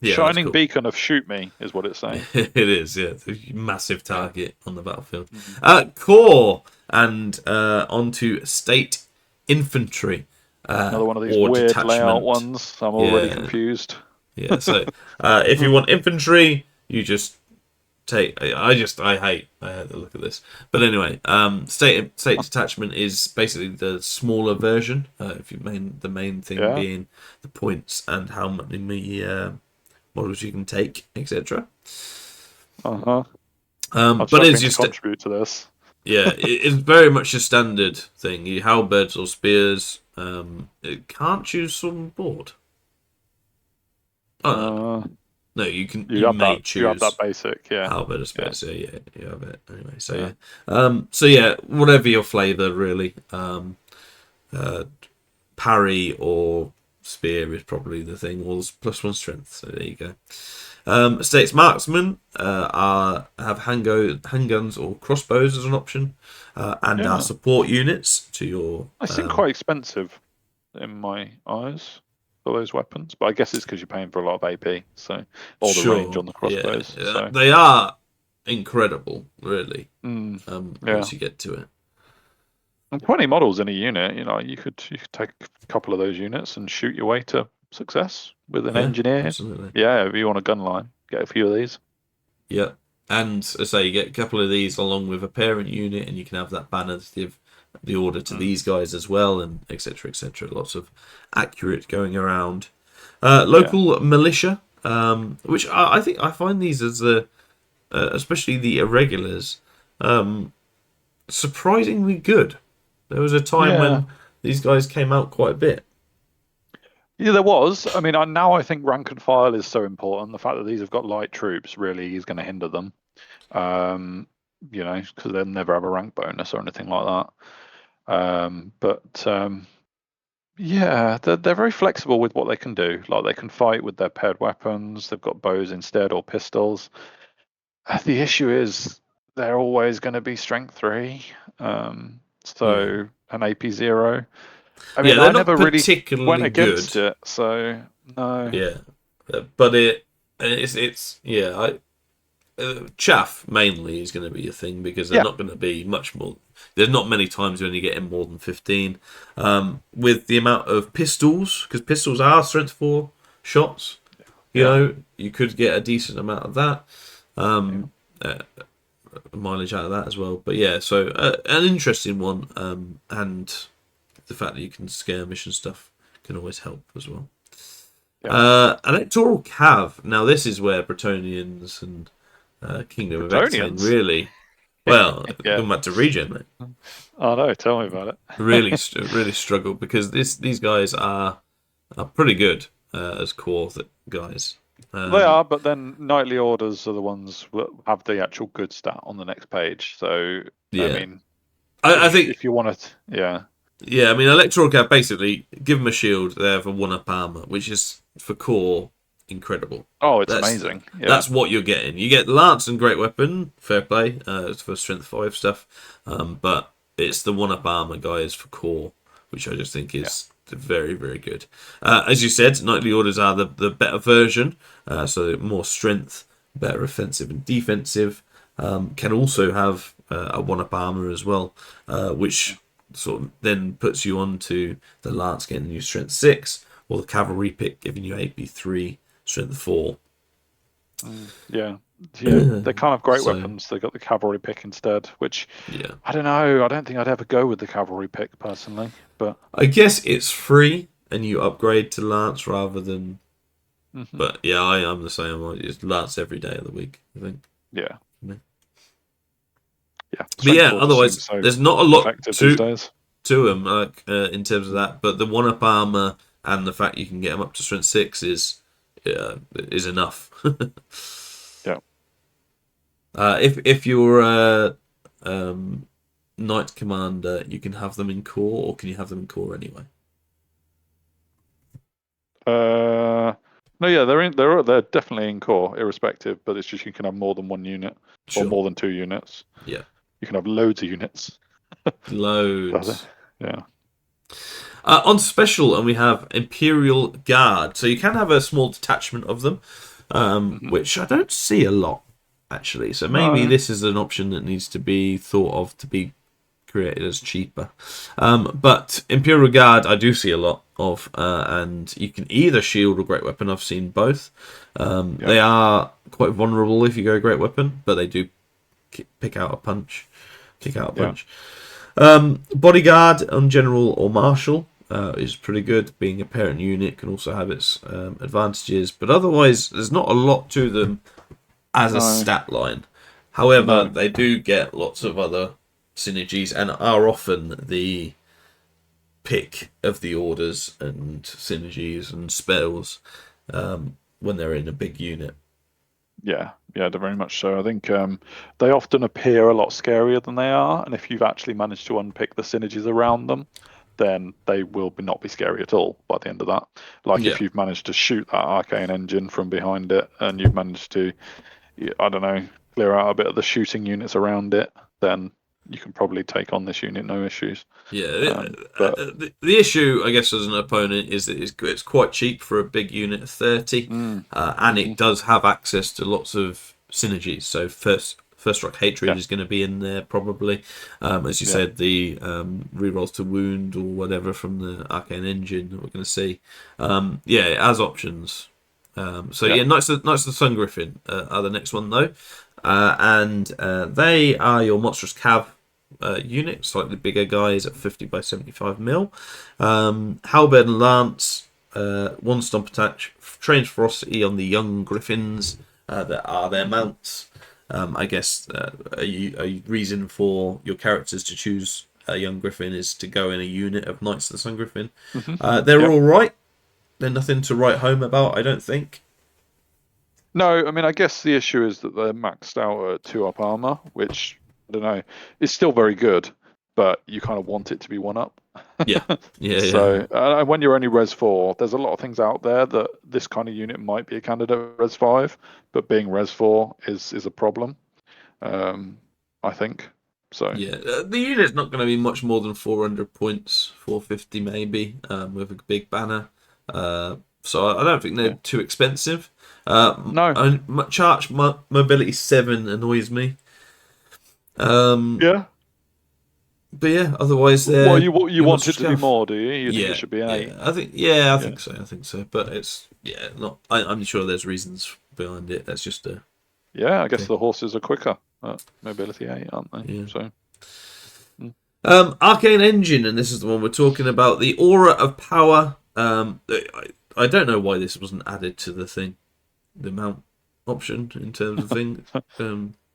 that's shining cool. beacon of shoot me is what it's saying. It is, yeah, it's a massive target on the battlefield. Mhm. Core and onto state infantry. Another one of these or weird detachment. layout ones. I'm already Yeah. confused. Yeah, so if you want infantry, you just take. I hate the look of this, but anyway, state detachment is basically the smaller version. If you the main thing Yeah. being the points and how many models you can take, etc. I'm But struggling it's to just contribute to this. yeah, it's very much a standard thing. You halberds or spears. It can't choose on board. Oh no, Uh, no, you can. you You have may that. You have that choose basic. Yeah. halberd or Yeah. spear. So yeah, you have it anyway. So Yeah. yeah, so yeah, whatever your flavour really. Parry or spear is probably the thing. Or +1 strength. So there you go. States marksmen have handguns or crossbows as an option, and Yeah. are support units to your. They seem quite expensive in my eyes for those weapons, but I guess it's because you're paying for a lot of AP, so or the range on the crossbows. Yeah, So they are incredible, really. yeah, Once you get to it. and 20 models in a unit. You could take a couple of those units and shoot your way to success with an Yeah, engineer. absolutely. Yeah, if you want a gun line, get a few of these. Yeah, and as I say, you get a couple of these along with a parent unit, and you can have that banner to give the order to these guys as well, and etc. etc. Lots of accurate going around. Local militia, which I think I find these as especially the irregulars, surprisingly good. There was a time when these guys came out quite a bit. Yeah, there was. I mean, now I think rank and file is so important. The fact that these have got light troops really is going to hinder them. Because they'll never have a rank bonus or anything like that. Yeah, they're very flexible with what they can do. Like they can fight with their paired weapons. They've got bows instead or pistols. The issue is they're always going to be strength 3. So an AP 0. I mean, they're I not never really went particularly against good. it, so no. Yeah, but it's yeah. chaff mainly is going to be a thing because they're Yeah, not going to be much more. There's not many times when you get in more than 15. With the amount of pistols, because pistols are strength 4 shots, yeah, you could get a decent amount of that. yeah. Uh, Mileage out of that as well. But yeah, so an interesting one, and the fact that you can skirmish and stuff can always help as well. Yeah. Electoral Cav. Now this is where Bretonians and Kingdom of Exane Bretonians. really, well, Yeah. going back to Regen, mate, Oh no, tell me about really, it. really struggle because these guys are pretty good as core guys. They Um, are, but then nightly orders are the ones that have the actual good stat on the next page. So, I yeah, mean, I think if you want it, yeah. yeah, I mean, Electoral Cav basically give them a shield. They have a 1-up armor, which is for core incredible. Oh, it's That's amazing. Yeah, that's what you're getting. You get Lance and Great Weapon, fair play, for strength 5 stuff. But it's the 1-up armor guys for core, which I just think yeah, is very, very good. As you said, Nightly Orders are the better version, so more strength, better offensive and defensive. Can also have a 1-up armor as well, which sort of then puts you on to the Lance getting you strength 6, or the Cavalry pick giving you AP3, strength 4. yeah, yeah. They're kind of great So weapons. They got the cavalry pick instead, which yeah, I don't know. I don't think I'd ever go with the cavalry pick personally, but I guess it's free and you upgrade to Lance rather than. mhm, But yeah, I'm the same. I use Lance every day of the week, I think. yeah, Yeah. yeah. But Strength yeah, four just seems otherwise so there's not a lot effective these days. to them like in terms of Mm, that. But the 1-up armor and the fact you can get them up to strength 6 is enough. yeah. If you're a knight commander, you can have them in core, or can you have them in core anyway? No, yeah, they're definitely in core, irrespective. But it's just you can have more than one unit or Sure. more than two units. Yeah. You can have loads of units. Loads. Yeah. On special, and we have Imperial Guard. So you can have a small detachment of them, Hmm. which I don't see a lot actually. So maybe No. this is an option that needs to be thought of to be created as cheaper. But Imperial Guard, I do see a lot of, and you can either shield or Great Weapon. I've seen both. Yeah. They are quite vulnerable if you go Great Weapon, but they do pick out a punch, kick out a Yeah. punch. Bodyguard on General or Marshal is pretty good. Being a parent unit can also have its advantages, but otherwise, there's not a lot to them as a No. stat line. However, No. they do get lots of other synergies and are often the pick of the orders and synergies and spells when they're in a big unit. Yeah. Yeah. They're very much so. I think they often appear a lot scarier than they are, and if you've actually managed to unpick the synergies around them, then they will not be scary at all by the end of that. Like Yeah, if you've managed to shoot that arcane engine from behind it, and you've managed to, I don't know, clear out a bit of the shooting units around it, then you can probably take on this unit no issues. yeah. But The issue, I guess, as an opponent is that it's quite cheap for a big unit of 30, and it mhm, does have access to lots of synergies. So first strike hatred yeah, is going to be in there probably. As you yeah, said, the rerolls to wound or whatever from the arcane engine that we're going to see. Yeah, it has options. So yeah, yeah, Knights of the Sun Griffin are the next one though, and they are your monstrous cav unit, slightly bigger guys at 50 by 75 mil. Halberd and Lance, one stomp attack, trains ferocity on the young griffins that are their mounts. I guess a reason for your characters to choose a young griffin is to go in a unit of Knights of the Sun Griffin. hmm They're yeah. all right. They're nothing to write home about, I don't think. No, I mean, I guess the issue is that they're maxed out at 2-up armor, which I don't know, is still very good, but you kind of want it to be 1-up. Yeah, yeah, yeah, So when you're only Res 4, there's a lot of things out there that this kind of unit might be a candidate for Res 5, but being Res 4 is a problem, I think. So yeah. The unit's not going to be much more than 400 points, 450 maybe, with a big banner. so I don't think they're Yeah. too expensive. No. Charge Mobility 7 annoys me. Um, Yeah. but yeah, otherwise Well, they're you your want must it to be scuff. more, do you? You think it Yeah, should be an 8? I Yeah. think so. I think so. But it's not. I'm sure there's reasons behind it. That's just a Yeah, I guess thing. the horses are quicker at Mobility 8, aren't they? Yeah. So, mm. Arcane Engine, and this is the one we're talking about. The Aura of Power. I don't know why this wasn't added to the thing, the mount option in terms of thing.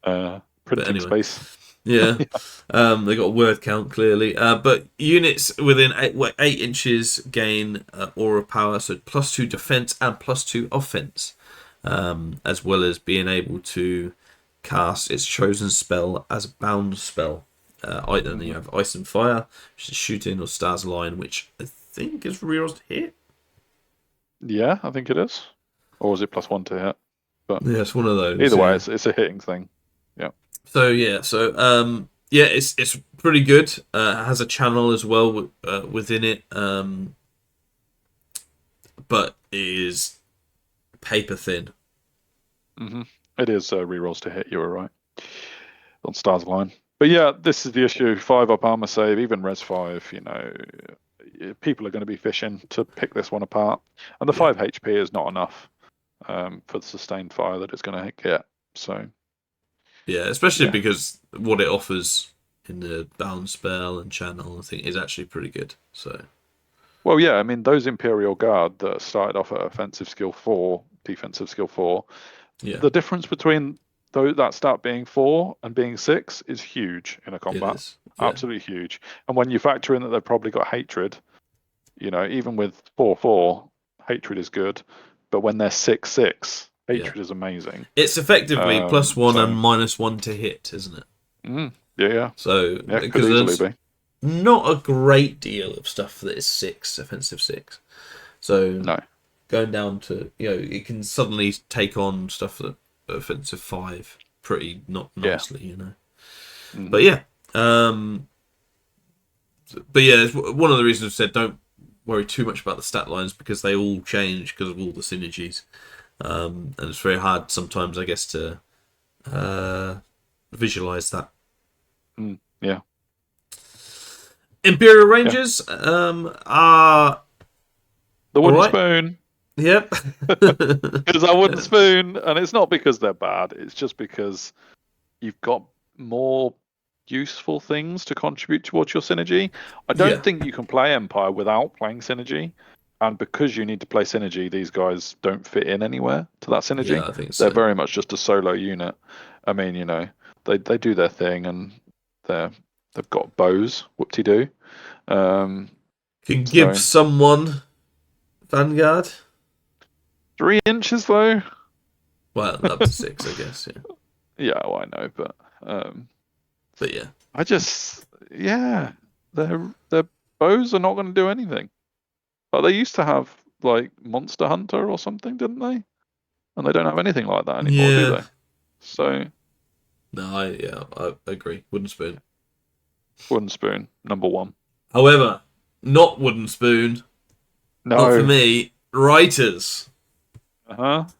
But Printing anyway, space. yeah. Yeah. They got a word count clearly. But units within 8 inches gain Aura Power, so +2 defense and +2 offense, as well as being able to cast its chosen spell as a bound spell. Then you Mhm. have Ice and Fire, which is shooting, or Stars Line, which I think is rerolls to hit. Yeah, I think it is. Or is it +1 to hit? But Yeah, it's one of those. either way, Yeah. it's a hitting thing. Yeah. So it's pretty good. It has a channel as well within it, but it is paper thin. hmm It is rerolls to hit. You were right on Stars line. But yeah, this is the issue. 5 up armor save, even Res 5. People are going to be fishing to pick this one apart, and the Yeah, 5 HP is not enough for the sustained fire that it's going to get. So yeah, especially yeah. because what it offers in the bound spell and channel, I think, is actually pretty good. So Well, yeah, I mean, those Imperial Guard that started off at offensive skill 4, defensive skill 4, yeah, the difference between that start being 4 and being 6 is huge in a it combat. is. Yeah, Absolutely huge. And when you factor in that they've probably got hatred, even with 4/4, hatred is good. But when they're 6/6, yeah. hatred is amazing. It's effectively +1 and So, -1 to hit, isn't it? yeah, yeah. So Yeah, it could because easily there's be. not a great deal of stuff that is 6 offensive 6. So No. going down to it can suddenly take on stuff that offensive 5 pretty not Yeah. nicely. hmm But yeah, um, it's one of the reasons I said don't worry too much about the stat lines because they all change because of all the synergies, and it's very hard sometimes, I guess, to visualize that. Yeah. Imperial Yeah. Rangers are The all wooden right. spoon. Yep. Because I wouldn't spoon, and it's not because they're bad. It's just because you've got more useful things to contribute towards your synergy. I Yeah. don't think you can play Empire without playing synergy, and because you need to play synergy, these guys don't fit in anywhere to that synergy. Yeah, I think They're so. very much just a solo unit. I mean, they do their thing, and they've got bows, whoop-de-doo. Can give So someone Vanguard. 3 inches though. Well, up to 6, I guess. Yeah. Yeah, well, I know, but um, But yeah. I just, yeah, their bows are not going to do anything. But they used to have like Monster Hunter or something, didn't they? And they don't have anything like that anymore, do Yeah. they? So No, I agree. Wooden spoon. wooden spoon, number one. However, not wooden spoon. Not for No. me. Writers. Uh-huh. We've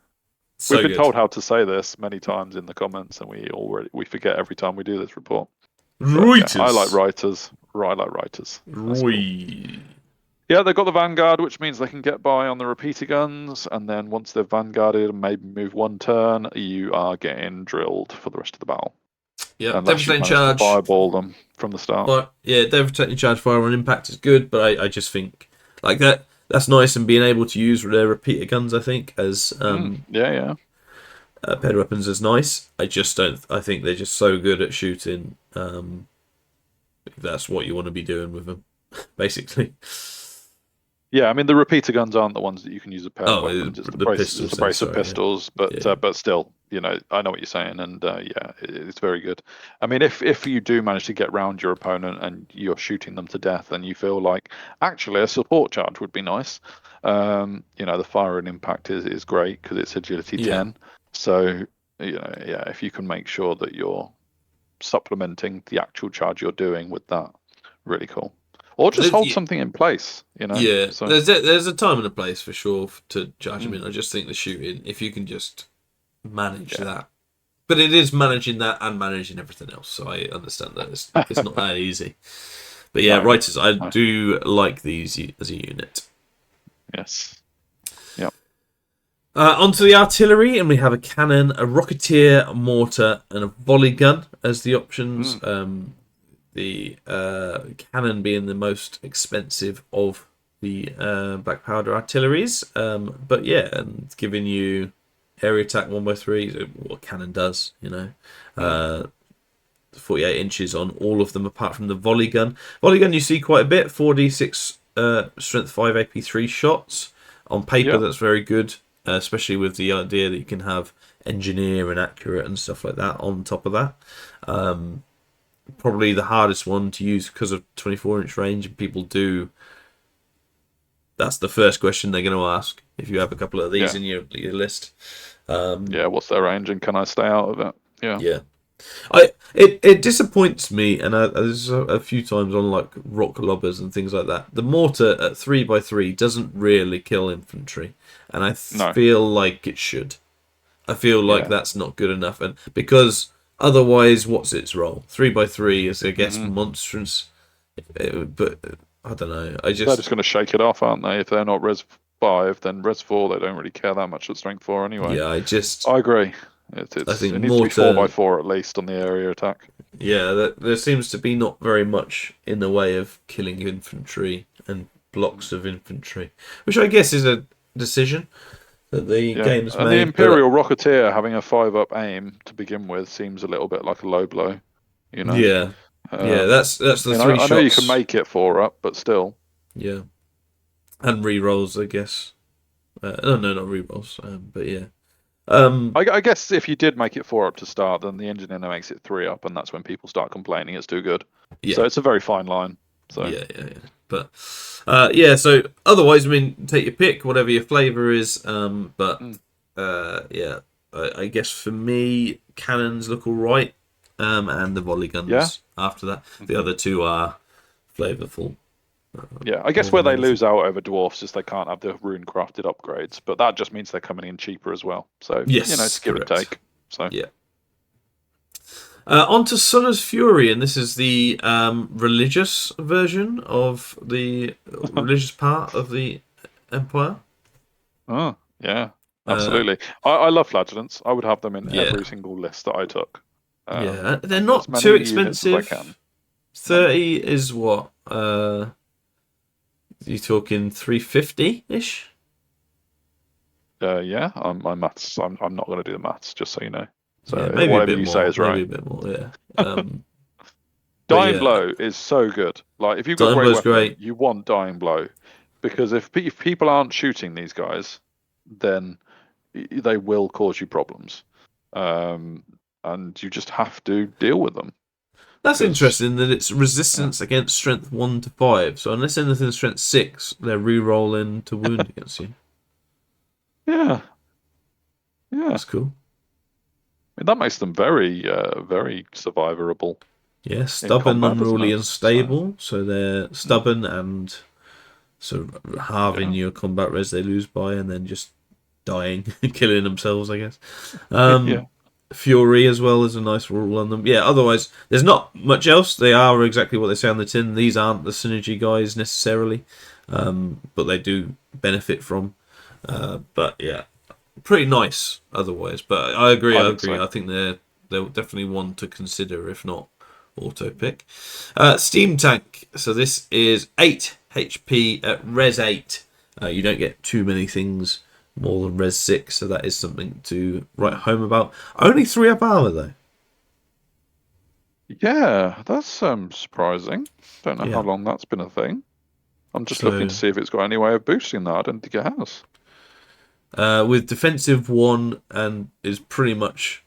So been good. told how to say this many times in the comments, and we forget every time we do this report. But yeah, I like Writers. writers. I like writers. That's cool. Roy. Yeah, they've got the Vanguard, which means they can get by on the repeater guns, and then once they've Vanguarded and maybe move one turn, you are getting drilled for the rest of the battle. Yep. Unless you've Devastating managed to charge. fireball them from the start. But yeah, devastating charge fire on impact is good, but I just think like that. That's nice, and being able to use their repeater guns, I think, as Yeah, yeah. paired weapons is nice. I just don't. I think they're just so good at shooting. That's what you want to be doing with them, basically. Yeah, I mean the repeater guns aren't the ones that you can use as paired Oh, weapons. It's the pistols. it's a brace of Sorry, pistols, yeah. but still, I know what you're saying, and yeah, it's very good. I mean, if you do manage to get round your opponent and you're shooting them to death, and you feel like actually a support charge would be nice, the fire and impact is great because it's agility Yeah. 10. So yeah, if you can make sure that you're supplementing the actual charge you're doing with that, really cool. or just hold something in place. Yeah, So there's a time and a place for sure to charge him mm, in. I just think the shooting, if you can just manage yeah, that, but it is managing that and managing everything else. So I understand that it's not that easy. But yeah, no, writers, I no, do like these as a unit. yes, yeah, Onto the artillery, and we have a cannon, a rocketeer, a mortar, and a volley gun as the options. mm, The cannon being the most expensive of the black powder artilleries. But yeah, and giving you area attack 1 by 3, what a cannon does, mm, 48 inches on all of them apart from the volley gun. Volley gun you see quite a bit, 4d6 strength 5 AP3 shots. On paper, yeah, that's very good, especially with the idea that you can have engineer and accurate and stuff like that on top of that. Probably the hardest one to use because of 24-inch range, and people do. That's the first question they're going to ask if you have a couple of these yeah, in your list. yeah. What's their range, and can I stay out of it? Yeah, Yeah, it disappoints me, and there's a few times on like rock lobbers and things like that. The mortar at 3 by 3 doesn't really kill infantry, and I no, feel like it should. I feel like yeah, that's not good enough, and because otherwise, what's its role? 3 by 3 is, I guess, hmm monstrous, but I don't know. I they're just just going to shake it off, aren't they? If they're not Res 5, then Res 4, they don't really care that much at Strength 4 anyway. yeah, I agree. I think It needs to be 4 by mortar. 4 at least on the area attack. Yeah, there seems to be not very much in the way of killing infantry and blocks of infantry, which I guess is a decision that the Yeah, game's and the made. But Imperial Rocketeer having a 5-up aim to begin with seems a little bit like a low blow, you know. yeah, yeah, Um, that's I the mean, three I know you can shots. make it 4-up, but still. Yeah, and re-rolls, I guess. No, no, not re-rolls. But yeah. Um, I guess if you did make it 4-up to start, then the engineer makes it 3-up, and that's when people start complaining it's too good. So yeah, it's a very fine line. So yeah. But yeah. So otherwise, I mean, take your pick, whatever your flavour is. But mm, yeah, I guess for me, cannons look all right. And the volley yeah, guns after that. The mhm. other two are flavourful. Yeah. I guess More where than they anything. lose out over dwarfs is they can't have the rune crafted upgrades, but that just means they're coming in cheaper as well. So it's Yes, give and correct. take. So Yeah. On to Summer's Fury, and this is the religious version of the religious part of the Empire. oh yeah, Uh, absolutely. I love flagellants. I would have them in yeah, every single list that I took. yeah. They're And as not many too units as I can. expensive. No. 30 is what? You talking 350 ish? Yeah, my maths. I'm not going to do the maths, just so you know. Yeah, So maybe a whatever bit you say more. is Maybe right. a bit more. Yeah. Um, but Dying yeah, Blow is so good. Like if you've got Dying great Blow's weapon, great. you want Dying Blow, because if people aren't shooting these guys, then they will cause you problems, um, and you just have to deal with them. That's Because interesting that it's yeah, resistance against strength 1 to 5. So unless anything strength 6, they're re-rolling to wound against you. yeah, yeah. That's cool. I mean, that makes them very survivorable Yeah, in stubborn, combat, doesn't unruly, it? So unstable. So they're mm, stubborn and so halving yeah, your combat res they lose by, and then just dying, killing themselves, I guess. Um, yeah, Fury as well is a nice rule on them. Yeah, otherwise there's not much else. They are exactly what they say on the tin. These aren't the synergy guys necessarily, but they do benefit from. But yeah, pretty nice otherwise. But I agree. I I think agree. so. I think they're definitely one to consider, if not auto pick. Steam tank. So this is 8 HP at res 8. You don't get too many things more than res 6, so that is something to write home about. Only 3 up armor though. Yeah, that's surprising. Don't know how Yeah. long that's been a thing. I'm just looking to So see if it's got any way of boosting that. I don't think it has. with defensive 1 and is pretty much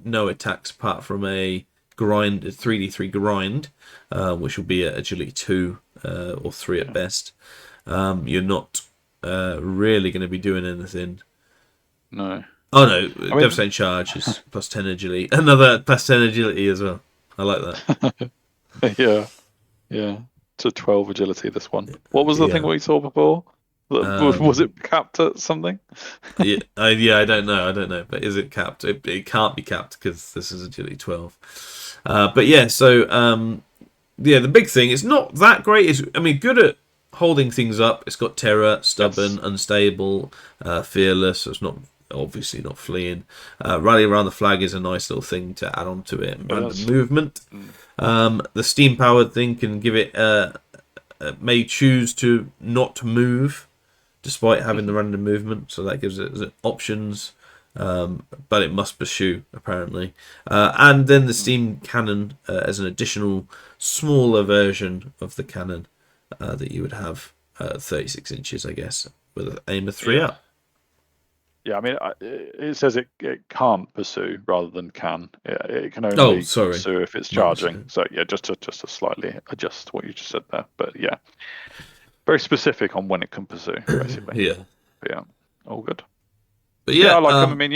no attacks apart from a grind, a 3d3 grind, which will be at agility 2 or 3 at Yeah. best. You're not really going to be doing anything. No. Oh no, I mean, devastating charge is plus 10 agility. Another plus 10 agility as well. I like that. yeah, yeah. to 12 agility. This one. What was the thing Yeah. we saw before? Was Um, it capped at something? yeah, I don't know. I don't know. But is it capped? It can't be capped because this is agility 12. But yeah, so yeah, the big thing, it's not that great. It's, I mean, good at holding things up. It's got terror, Yes. stubborn, unstable, fearless. So it's not obviously not fleeing. Rally around the flag is a nice little thing to add on to it. And It random is. movement. Mm. The steam powered thing can give it may choose to not move despite having the random movement, so that gives it options. But it must pursue apparently, and then the Mm. steam cannon as an additional smaller version of the cannon that you would have 36 inches, I guess, with an aim of 3 Yeah. up. Yeah, I mean, it says it can't pursue rather than can. It can Oh, only sorry, pursue if it's my charging. mistake. So yeah, just to slightly adjust what you just said there. But yeah, very specific on when it can pursue, basically. Yeah, But yeah, all good. but Yeah, yeah, I like them. I mean,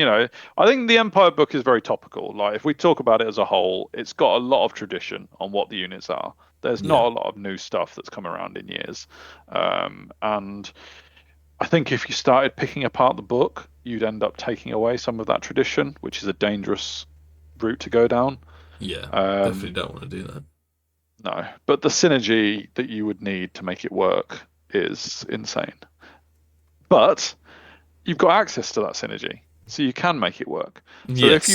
I think the Empire book is very topical. Like, if we talk about it as a whole, it's got a lot of tradition on what the units are. There's yeah, not a lot of new stuff that's come around in years. And I think if you started picking apart the book, you'd end up taking away some of that tradition, which is a dangerous route to go down. yeah. Definitely Um, don't want to do that. no, but the synergy that you would need to make it work is insane. But you've got access to that synergy, so you can make it work. So Yes,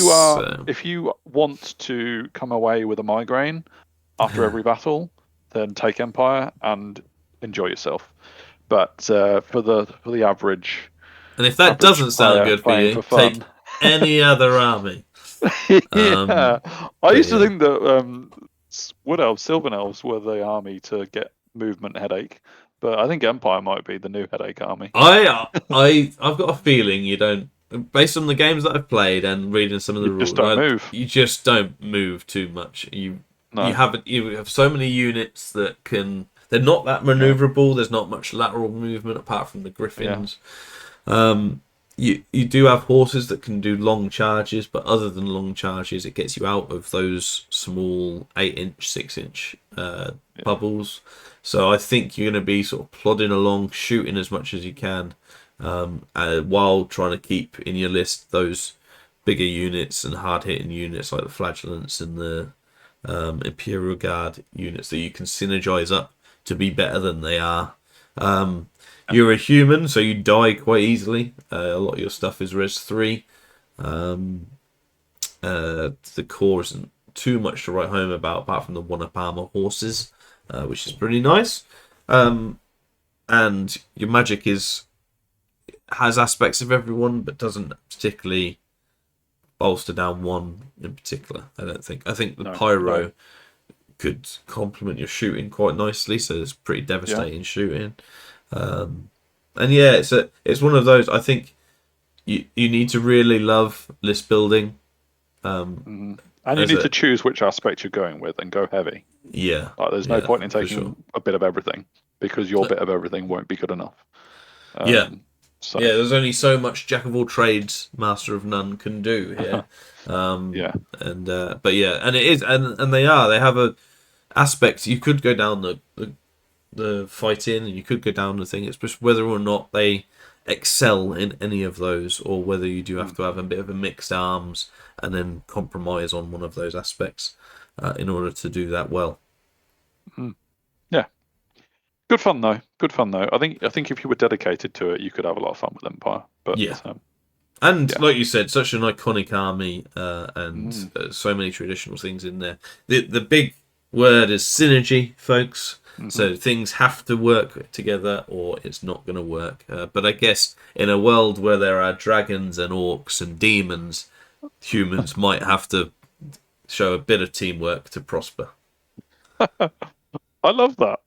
if you want to come away with a migraine after every battle, then take Empire and enjoy yourself. But for the and if that average doesn't sound player good for playing you, for take fun, any other army. yeah, I But used to yeah, think that Wood Elves, Sylvan Elves were the army to get movement headache, but I think Empire might be the new headache army. I've got a feeling you don't. Based on the games that I've played and reading some of the You just rules, don't move. you just don't move too much. No. You have so many units that can. They're not that Yeah. maneuverable. There's not much lateral movement apart from the Yeah. griffins. You do have horses that can do long charges, but other than long charges, it gets you out of those small 8-inch, 6-inch Yeah. bubbles. So I think you're going to be sort of plodding along, shooting as much as you can, while trying to keep in your list those bigger units and hard hitting units like the Flagellants and the Imperial Guard units that you can synergize up to be better than they are. You're a human, so you die quite easily. A lot of your stuff is Res 3. The core isn't too much to write home about, apart from the one-up armor horses, which is pretty nice. And your magic has aspects of everyone, but doesn't particularly bolster down one in particular. I don't think. I think the No. pyro could complement your shooting quite nicely, so it's pretty Yeah. devastating shooting. And yeah, it's one of those. I think you need to really love list building. Hmm. And you As need a to choose which aspect you're going with and go heavy. Yeah, Like, there's no yeah, point in for sure. taking a bit of everything because your bit of everything won't be good enough. Yeah, So yeah. There's only so much jack of all trades, master of none can do here. yeah. And but yeah, and it is, and they have a aspect. You could go down the fighting, and you could go down the thing. It's just whether or not they excel in any of those, or whether you do have Mm. to have a bit of a mixed arms and then compromise on one of those aspects in order to do that well. Mm. Yeah. Good fun though. Good fun though. I think if you were dedicated to it, you could have a lot of fun with Empire. But Yeah, and yeah. like you said, such an iconic army, and Mm. so many traditional things in there. The big word is synergy, folks. Hmm. So things have to work together, or it's not going to work. But I guess in a world where there are dragons and orcs and demons, humans might have to show a bit of teamwork to prosper. I love that.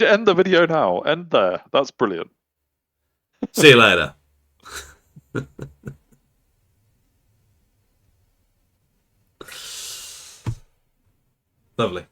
End the video now. End there. That's brilliant. See you later. Lovely.